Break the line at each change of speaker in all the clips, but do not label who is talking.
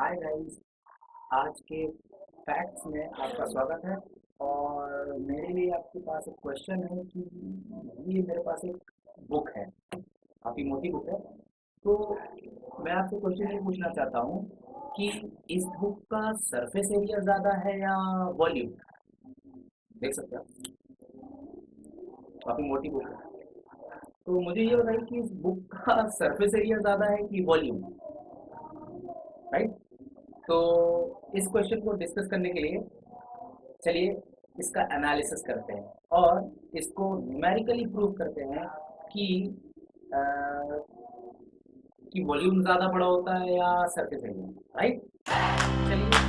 Hi guys. आज के facts में आपका स्वागत है। और मेरे लिए आपके पास एक क्वेश्चन है कि ये मेरे पास एक बुक है, काफ़ी मोटी बुक है। तो मैं आपसे क्वेश्चन ये पूछना चाहता हूँ कि इस बुक का सरफेस एरिया ज़्यादा है या वॉल्यूम। देख सकते हैं आप, काफ़ी मोटी बुक है। तो मुझे ये बताइए कि इस बुक का सरफेस एरिया ज़्यादा है कि वॉल्यूम, राइट। तो इस क्वेश्चन को डिस्कस करने के लिए चलिए इसका एनालिसिस करते हैं और इसको न्यूमेरिकली प्रूव करते हैं कि अ, कि वॉल्यूम ज़्यादा बड़ा होता है या सरफेस एरिया, राइट। चलिए।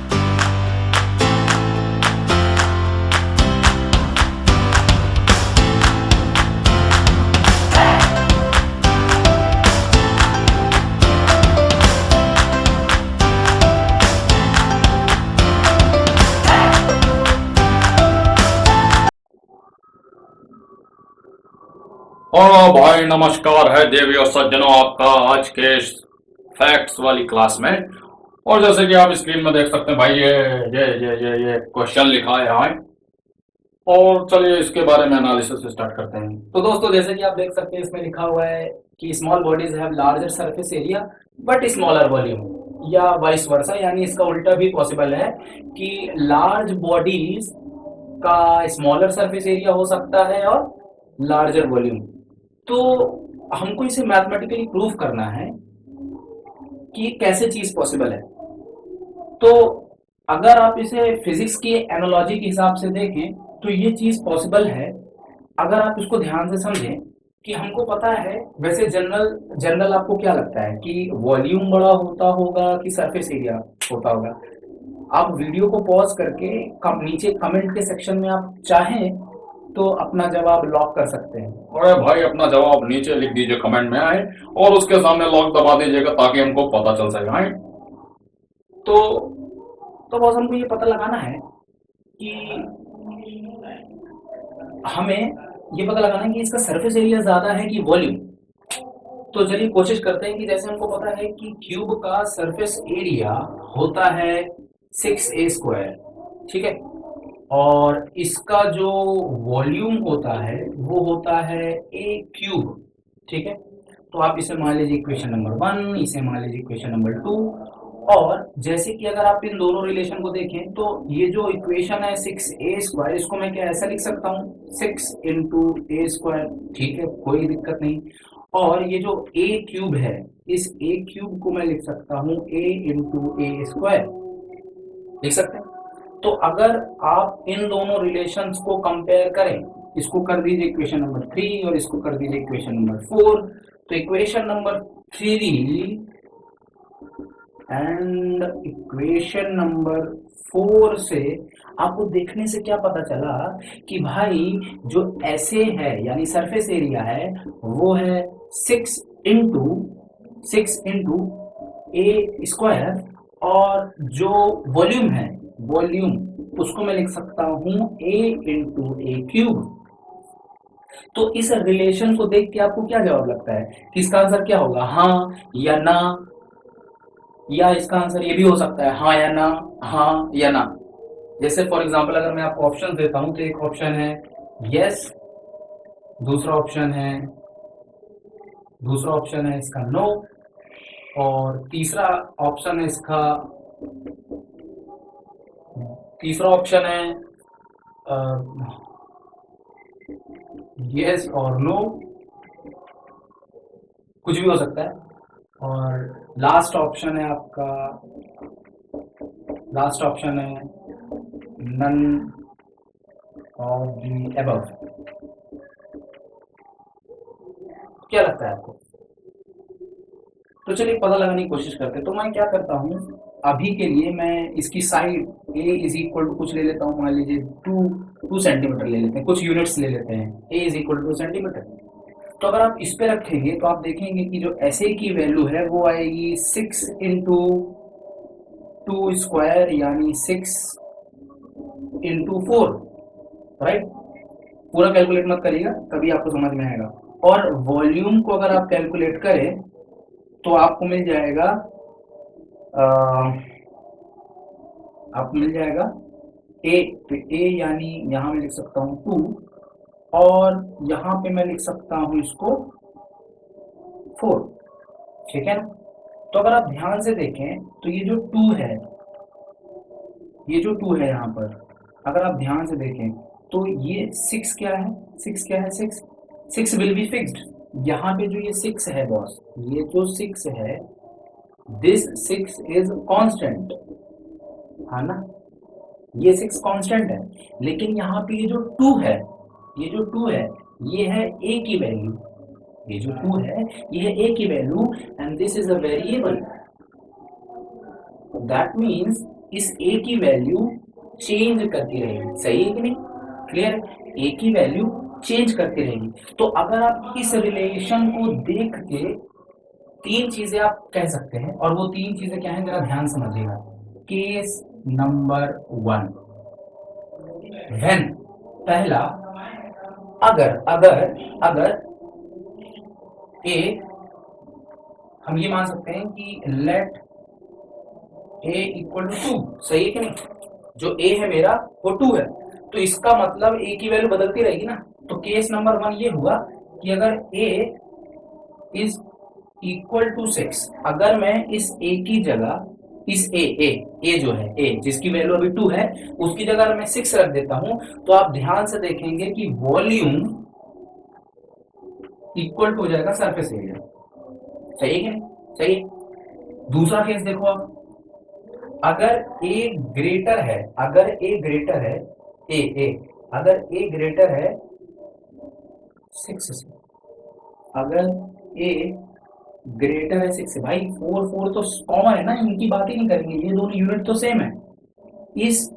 और भाई नमस्कार है देवी और सज्जनों, आपका आज के फैक्ट्स वाली क्लास में। और जैसे कि आप स्क्रीन में देख सकते हैं भाई, ये क्वेश्चन लिखा है यहाँ। और चलिए इसके बारे में एनालिसिस स्टार्ट करते हैं।
तो दोस्तों, जैसे कि आप देख सकते हैं इसमें लिखा हुआ है कि small bodies have larger surface area but smaller volume, या वाइस वर्सा, यानी इसका उल्टा भी पॉसिबल है कि लार्ज बॉडीज का स्मॉलर सरफेस एरिया हो सकता है और लार्जर वॉल्यूम। तो हमको इसे मैथमेटिकली प्रूव करना है कि कैसे चीज पॉसिबल है। तो अगर आप इसे फिजिक्स की एनालॉजी के हिसाब से देखें तो ये चीज पॉसिबल है। अगर आप इसको ध्यान से समझें कि हमको पता है, वैसे जनरल जनरल आपको क्या लगता है कि वॉल्यूम बड़ा होता होगा कि सरफेस एरिया होता होगा। आप वीडियो को पॉज करके नीचे कमेंट के सेक्शन में आप चाहें तो अपना जवाब लॉक कर सकते हैं।
अरे भाई, अपना जवाब नीचे लिख दीजिए कमेंट में आए, और उसके सामने लॉक दबा दीजिएगा ताकि हमको पता चल सके। आए
तो तो बस हमको ये पता लगाना है कि हमें ये पता लगाना है कि इसका सरफेस एरिया ज्यादा है कि वॉल्यूम। तो चलिए कोशिश करते हैं कि जैसे हमको पता है कि क्यूब का सरफेस एरिया होता है 6a², ठीक है। और इसका जो वॉल्यूम होता है वो होता है a³, ठीक है। तो आप इसे मान लीजिए इक्वेशन नंबर 1, इसे मान लीजिए इक्वेशन नंबर 2। और जैसे कि अगर आप इन दोनों रिलेशन को देखें तो ये जो इक्वेशन है 6a², इसको मैं क्या ऐसा लिख सकता हूँ 6 × a², ठीक है, कोई दिक्कत नहीं। और ये जो a³ है, इस a³ को मैं लिख सकता हूँ a × a², लिख सकते हैं। तो अगर आप इन दोनों रिलेशंस को कंपेयर करें, इसको कर दीजिए इक्वेशन नंबर 3 और इसको कर दीजिए इक्वेशन नंबर 4। तो equation number 3 and equation number 4 से आपको देखने से क्या पता चला कि भाई जो ऐसे है यानी सरफेस एरिया है वो है 6 × a²। और जो वॉल्यूम है, वॉल्यूम उसको मैं लिख सकता हूँ a × a³। तो इस रिलेशन को देख के आपको क्या जवाब लगता है कि इसका आंसर क्या होगा, हाँ या ना, या इसका आंसर ये भी हो सकता है हाँ या ना, हाँ या ना। जैसे फॉर एग्जांपल अगर मैं आपको ऑप्शन देता हूं तो एक ऑप्शन है यस, दूसरा ऑप्शन है इसका नो, और तीसरा ऑप्शन है यस और नो, कुछ भी हो सकता है। और लास्ट ऑप्शन है नन ऑफ द अबव। क्या लगता है आपको? तो चलिए पता लगाने की कोशिश करते हैं। तो मैं क्या करता हूँ, अभी के लिए मैं इसकी साइड a कुछ ले लेता हूँ, मान लीजिए 2 सेंटीमीटर ले लेते हैं, कुछ यूनिट्स ले लेते हैं, a 2 सेंटीमीटर। तो अगर आप इस पे रखेंगे तो आप देखेंगे कि जो SA की वैल्यू है वो आएगी 6 × 2² यानी 6 × 4, राइट। पूरा कैलकुलेट मत करिएगा, तभी आपको समझ में आएगा। और वॉल्यूम को अगर आप कैलकुलेट करें तो आपको मिल जाएगा आपको मिल जाएगा ए, तो ए यानी यहाँ मैं लिख सकता हूँ 2 और यहाँ पे मैं लिख सकता हूँ इसको 4, ठीक है ना। तो अगर आप ध्यान से देखें तो ये जो 2 है, ये जो 2 है यहाँ पर, अगर आप ध्यान से देखें तो ये 6 क्या है, 6 क्या है, 6 विल बी फिक्स्ड। यहाँ पे जो ये 6 है बॉस, ये जो 6 है, दिस 6 इज कांस्टेंट, है ना, ये 6 कांस्टेंट है। लेकिन यहाँ पे ये जो 2 है, ये जो 2 है, ये है a की वैल्यू, ये जो 2 है ये है a की value and this is a variable. That means इस a की वैल्यू चेंज करती रहेगी, सही है कि नहीं, क्लियर, a की वैल्यू चेंज करती रहेगी। तो अगर आप इस रिलेशन को देख के 3 चीजें आप कह सकते हैं, और वो 3 चीजें क्या हैं जरा ध्यान समझिएगा। केस नंबर 1, व्हेन, पहला, अगर ए, हम ये मान सकते हैं कि लेट ए इक्वल टू 2, सही है कि नहीं, जो ए है मेरा वो 2 है, तो इसका मतलब ए की वैल्यू बदलती रहेगी ना। तो केस नंबर 1 ये हुआ कि अगर ए इज इक्वल टू 6, अगर मैं इस ए की जगह, इस ए जो है ए जिसकी वैल्यू अभी 2 है, उसकी जगह अगर मैं 6 रख देता हूं, तो आप ध्यान से देखेंगे कि वॉल्यूम इक्वल टू हो जाएगा सरफेस एरिया, सही है कि नहीं, सही। दूसरा केस देखो आप, अगर ए ग्रेटर है, अगर ए ग्रेटर है, अगर ए ग्रेटर है 6 से, अगर ए ग्रेटर है 6 से, भाई 4 तो कॉमन है ना, इनकी बात ही नहीं करेंगे, ये दोनों यूनिट तो सेम है। इस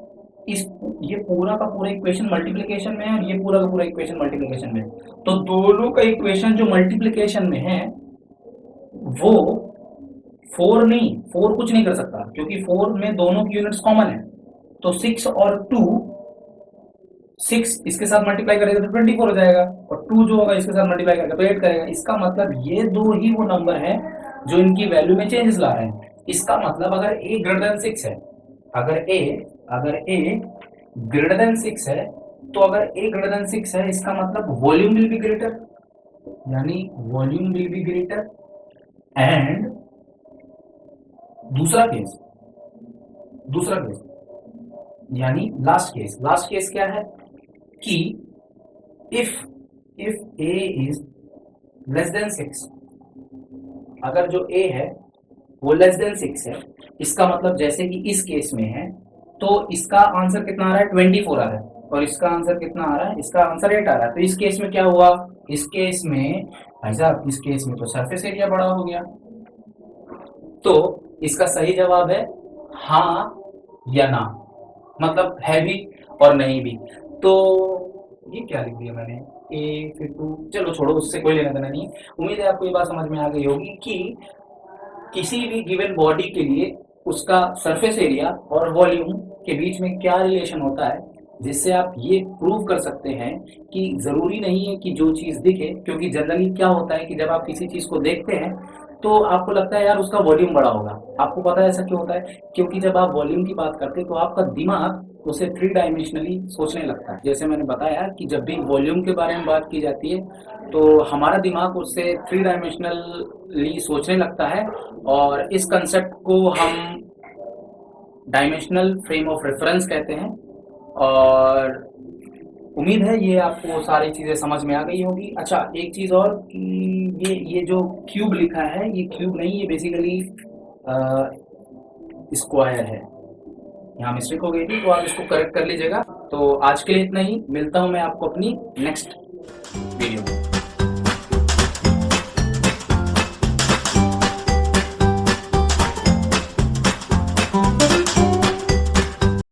ये पूरा का पूरा इक्वेशन मल्टीप्लिकेशन में है और ये पूरा का पूरा इक्वेशन मल्टीप्लिकेशन में है, तो दोनों का इक्वेशन जो मल्टीप्लिकेशन में है वो 4 कुछ नहीं कर सकता, क्योंकि 4 में दोनों की यूनिट्स कॉमन है। तो 6 और 2, 6 इसके साथ मल्टीप्लाई करेगा तो 24 हो जाएगा, और 2 जो होगा इसके साथ मल्टीप्लाई करेगा तो 8 करेगा। इसका मतलब ये दो ही वो नंबर है जो इनकी वैल्यू में चेंजेस ला रहे हैं। इसका मतलब अगर a ग्रेटर देन 6 है, अगर a ग्रेटर देन 6 है, तो अगर a ग्रेटर देन 6 है, इसका मतलब वॉल्यूम विल बी ग्रेटर, यानी volume will be greater. And दूसरा केस यानी लास्ट केस क्या है कि if a is less than 6, अगर जो a है वो लेस देन 6 है, इसका मतलब जैसे कि इस केस में है, तो इसका आंसर कितना आ रहा है, 24 आ रहा है, और इसका आंसर कितना आ रहा है, इसका आंसर 8 आ रहा है। तो इस केस में क्या हुआ, इस केस में भाई साहब, इस केस में तो सरफेस एरिया बड़ा हो गया। तो इसका सही जवाब है हाँ या ना, मतलब है भी और नहीं भी। तो ये क्या लिख दिया मैंने, ए फिर 2, चलो छोड़ो, उससे कोई लेना देना नहीं है। उम्मीद है आपको ये बात समझ में आ गई होगी कि किसी भी गिवन बॉडी के लिए उसका सरफेस एरिया और वॉल्यूम के बीच में क्या रिलेशन होता है, जिससे आप ये प्रूव कर सकते हैं कि ज़रूरी नहीं है कि जो चीज़ दिखे, क्योंकि जनरली क्या होता है कि जब आप किसी चीज़ को देखते हैं तो आपको लगता है यार उसका वॉल्यूम बड़ा होगा। आपको पता है ऐसा क्यों होता है, क्योंकि जब आप वॉल्यूम की बात करते हैं तो आपका दिमाग उसे 3 डायमेंशनली सोचने लगता है। जैसे मैंने बताया कि जब भी वॉल्यूम के बारे में बात की जाती है तो हमारा दिमाग उससे 3 डायमेंशनली सोचने लगता है, और इस कंसेप्ट को हम डायमेंशनल फ्रेम ऑफ रेफरेंस कहते हैं। और उम्मीद है ये आपको सारी चीज़ें समझ में आ गई होगी। अच्छा, एक चीज़ और कि ये जो क्यूब लिखा है, ये क्यूब नहीं, ये बेसिकली स्क्वायर है, यहाँ मिस्टेक हो गई थी, तो आप इसको करेक्ट कर लीजिएगा। तो आज के लिए इतना ही, मिलता हूँ मैं आपको अपनी नेक्स्ट वीडियो में।